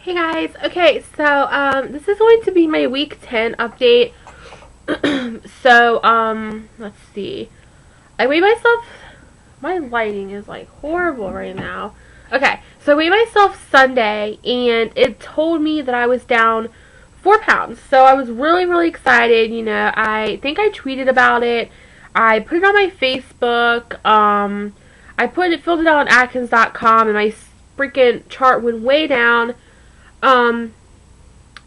Hey guys, okay, so this is going to be my week 10 update. Let's see. I weighed myself, my lighting is like horrible right now. Okay, so I weighed myself Sunday and it told me that I was down 4 pounds. So I was really excited, you know. I think I tweeted about it. I put it on my Facebook. Filled it out on Atkins.com and my freaking chart went way down. And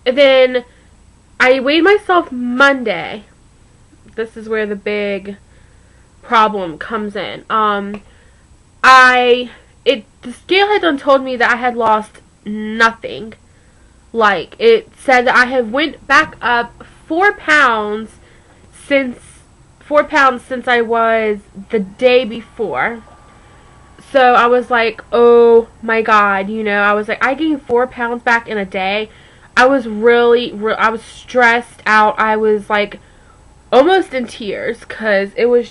then I weighed myself Monday. This is where the big problem comes in. The scale had done told me that I had lost nothing. Like, it said that I have went back up 4 pounds since I was the day before. So I was like, oh my god, you know, I was like, I gained 4 pounds back in a day. I was I was stressed out. I was like almost in tears because it was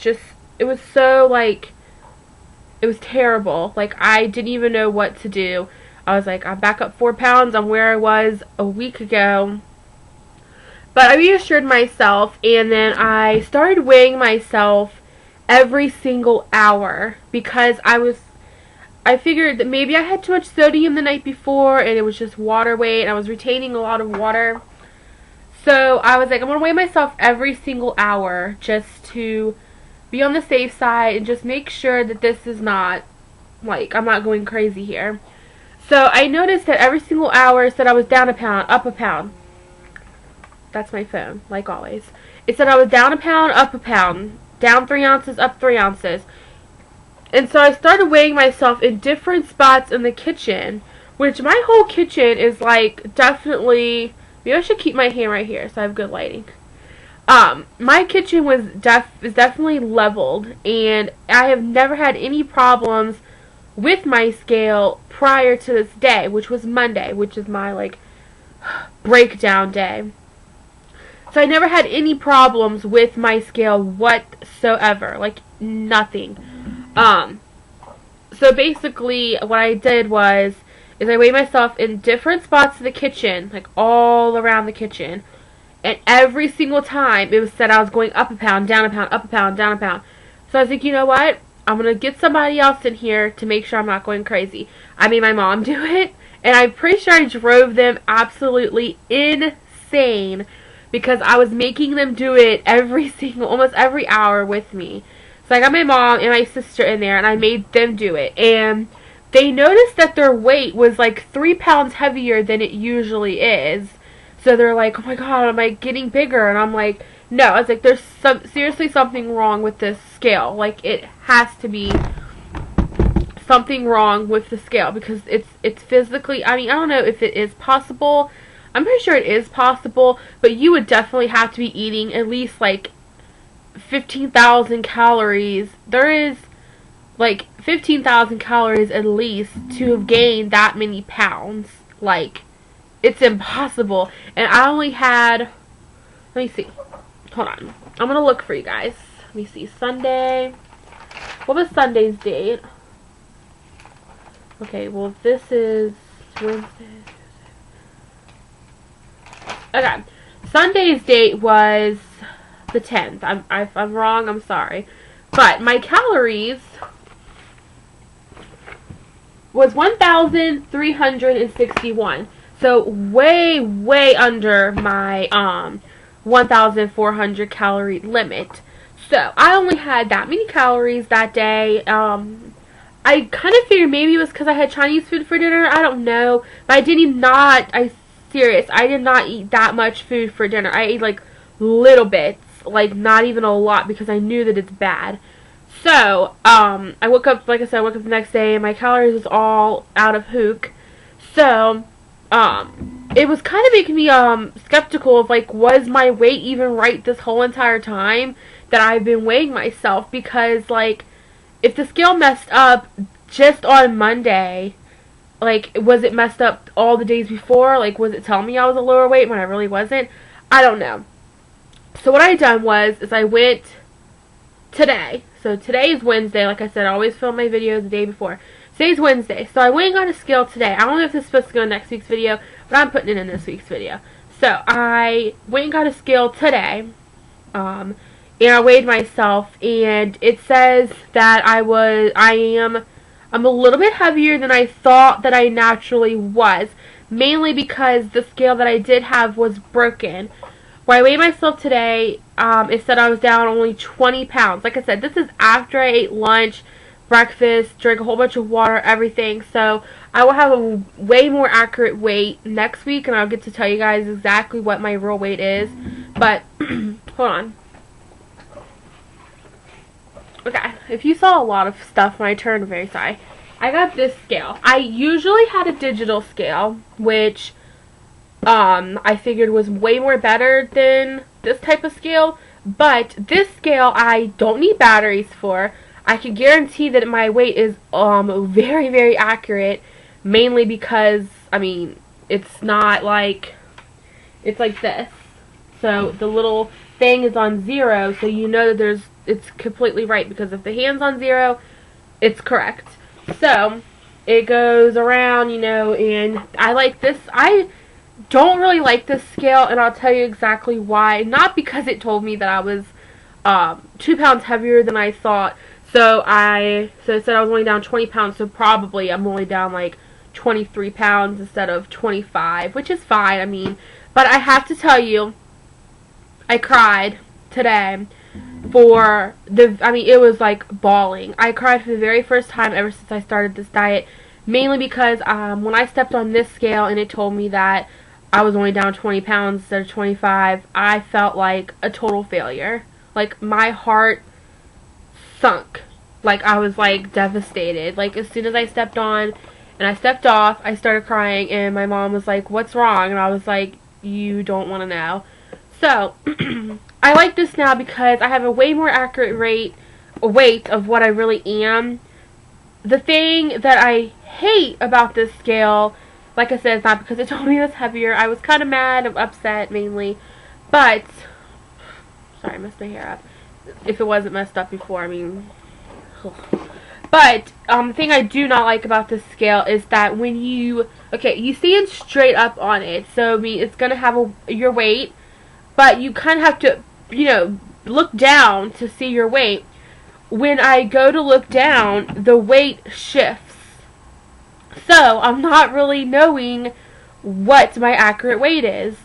so like, it was terrible. Like, I didn't even know what to do. I was like, I'm back up 4 pounds. I'm where I was a week ago. But I reassured myself, and then I started weighing myself every single hour because I figured that maybe I had too much sodium the night before and it was just water weight. I was retaining a lot of water. So I was like, I'm going to weigh myself every single hour just to be on the safe side and just make sure that this is not, like, I'm not going crazy here. So I noticed that every single hour said I was down a pound, up a pound. That's my phone, like always. It said I was down a pound, up a pound. Down 3 ounces, up 3 ounces. And so I started weighing myself in different spots in the kitchen, which my whole kitchen is like definitely, maybe I should keep my hand right here so I have good lighting. My kitchen is definitely leveled, and I have never had any problems with my scale prior to this day, which was Monday, which is my like breakdown day. So I never had any problems with my scale whatsoever, like nothing. So basically what I did is I weighed myself in different spots of the kitchen, like all around the kitchen. And every single time it was said I was going up a pound, down a pound, up a pound, down a pound. So I was like, you know what? I'm going to get somebody else in here to make sure I'm not going crazy. I made my mom do it, and I'm pretty sure I drove them absolutely insane because I was making them do it almost every hour with me. So I got my mom and my sister in there, and I made them do it. And they noticed that their weight was like 3 pounds heavier than it usually is. So they're like, oh my god, am I getting bigger? And I'm like, no. I was like, there's seriously something wrong with this scale. Like, it has to be something wrong with the scale because it's physically, I mean, I don't know if it is possible. I'm pretty sure it is possible, but you would definitely have to be eating at least like 15,000 calories. There is like 15,000 calories at least to have gained that many pounds. Like, it's impossible. And I only had, let me see, hold on, I'm gonna look for you guys. Let me see, Sunday, what was Sunday's date? Okay, well, this is Wednesday. Okay, Sunday's date was the 10th. If I'm wrong, I'm sorry. But my calories was 1,361. So way under my 1,400 calorie limit. So I only had that many calories that day. I kind of figured maybe it was because I had Chinese food for dinner. I don't know. But I did not eat that much food for dinner. I ate like little bits. Like, not even a lot because I knew that it's bad. So, I woke up, like I said, I woke up the next day and my calories was all out of hook. So, it was kind of making me, skeptical of, like, was my weight even right this whole entire time that I've been weighing myself? Because, like, if the scale messed up just on Monday, like, was it messed up all the days before? Like, was it telling me I was a lower weight when I really wasn't? I don't know. So what I done is I went today. So today is Wednesday. Like I said, I always film my videos the day before. So today's Wednesday, so I went and got a scale today. I don't know if this is supposed to go in next week's video, but I'm putting it in this week's video. So I went and got a scale today, and I weighed myself, and it says that I'm a little bit heavier than I thought that I naturally was, mainly because the scale that I did have was broken. When I weighed myself today, it said I was down only 20 pounds. Like I said, this is after I ate lunch, breakfast, drank a whole bunch of water, everything. So I will have a way more accurate weight next week, and I'll get to tell you guys exactly what my real weight is. But, hold on. Okay, if you saw a lot of stuff when I turned, I'm very sorry. I got this scale. I usually had a digital scale, which I figured was way more better than this type of scale, but this scale I don't need batteries for. I can guarantee that my weight is very, very accurate, mainly because, I mean, it's not like, it's like this. So the little thing is on 0, so you know that it's completely right, because if the hand's on 0, it's correct. So it goes around, you know, and I like this. I don't really like this scale, and I'll tell you exactly why. Not because it told me that I was 2 pounds heavier than I thought. So it said I was only down 20 pounds, so probably I'm only down like 23 pounds instead of 25, which is fine, I mean. But I have to tell you, I cried today for it was like bawling. I cried for the very first time ever since I started this diet, mainly because when I stepped on this scale and it told me that I was only down 20 pounds instead of 25, I felt like a total failure. Like, my heart sunk. Like, I was like devastated. Like, as soon as I stepped on and I stepped off, I started crying, and my mom was like, "What's wrong?" And I was like, "You don't want to know." So I like this now because I have a way more accurate weight of what I really am. The thing that I hate about this scale, like I said, it's not because it told me I was heavier. I was kind of mad and upset mainly. But, sorry, I messed my hair up. If it wasn't messed up before, I mean, ugh. But, the thing I do not like about this scale is that when you stand straight up on it. So, I mean, it's going to have your weight, but you kind of have to, you know, look down to see your weight. When I go to look down, the weight shifts. So, I'm not really knowing what my accurate weight is.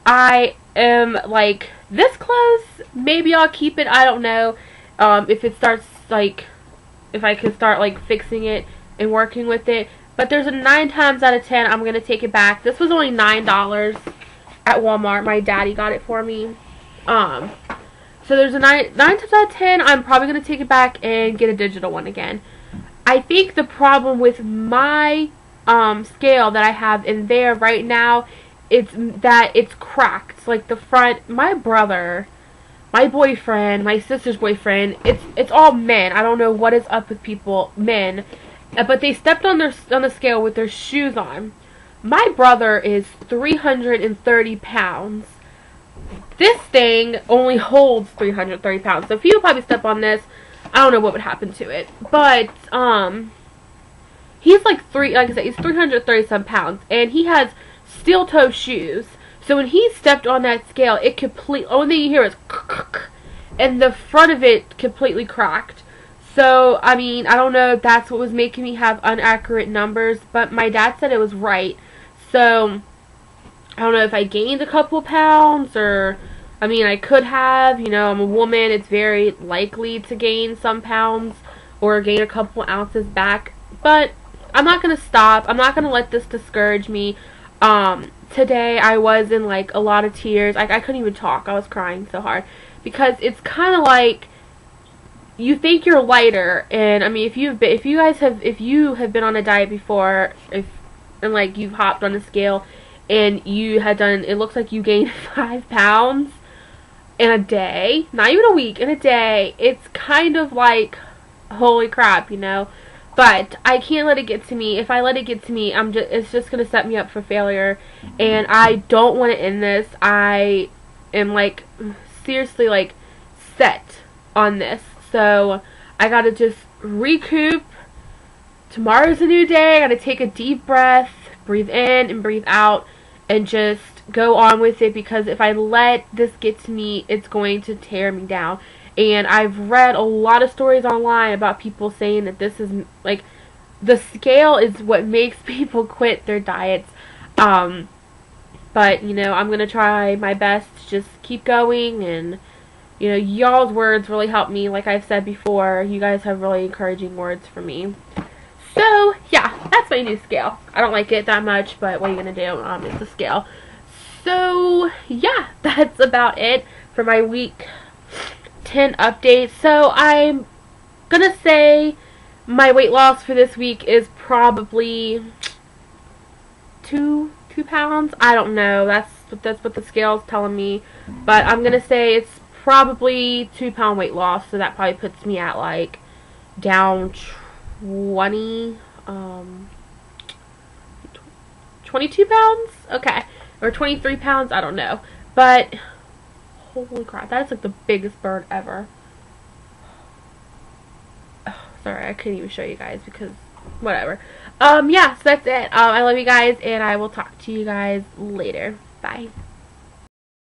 I am, like, this close. Maybe I'll keep it. I don't know. If it starts, like, if I can start, like, fixing it and working with it. But there's a 9 times out of 10 I'm going to take it back. This was only $9 at Walmart. My daddy got it for me. So there's a 9 times out of 10 I'm probably going to take it back and get a digital one again. I think the problem with my scale that I have in there right now, it's that it's cracked. Like, the front, my brother, my boyfriend, my sister's boyfriend, it's all men. I don't know what is up with people, men, but they stepped on the scale with their shoes on. My brother is 330 pounds. This thing only holds 330 pounds. So if he would probably step on this, I don't know what would happen to it. But, he's like I said, he's 330 some pounds. And he has steel toe shoes. So when he stepped on that scale, it only thing you hear is and the front of it completely cracked. So, I mean, I don't know if that's what was making me have inaccurate numbers, but my dad said it was right. So, I don't know if I gained a couple pounds, or, I mean, I could have, you know, I'm a woman, it's very likely to gain some pounds, or gain a couple ounces back, but I'm not going to stop. I'm not going to let this discourage me. Today I was in, like, a lot of tears. I couldn't even talk. I was crying so hard, because it's kind of like, you think you're lighter, and I mean, if you have been on a diet before, and like you've hopped on a scale and you had done, it looks like you gained 5 pounds in a day, not even a week, in a day, it's kind of like, holy crap, you know. But I can't let it get to me. If I let it get to me, it's just gonna set me up for failure, and I don't want to end this. I am, like, seriously, like, set on this. So I gotta just recoup, tomorrow's a new day. I gotta take a deep breath, breathe in and breathe out, and just go on with it, because if I let this get to me, it's going to tear me down. And I've read a lot of stories online about people saying that this is, like, the scale is what makes people quit their diets. But, you know, I'm going to try my best to just keep going, and, you know, y'all's words really help me. Like I've said before, you guys have really encouraging words for me. So, yeah, that's my new scale. I don't like it that much, but what are you going to do? It's a scale. So, yeah, that's about it for my week 10 update. So I'm gonna say my weight loss for this week is probably 2 pounds. I don't know. That's what the scale's telling me. But I'm gonna say it's probably 2-pound weight loss. So that probably puts me at like down 22 pounds. Okay, or 23 pounds. I don't know. But holy crap, that's like the biggest bird ever. Oh, sorry, I couldn't even show you guys because whatever. Yeah, so that's it. I love you guys, and I will talk to you guys later. Bye.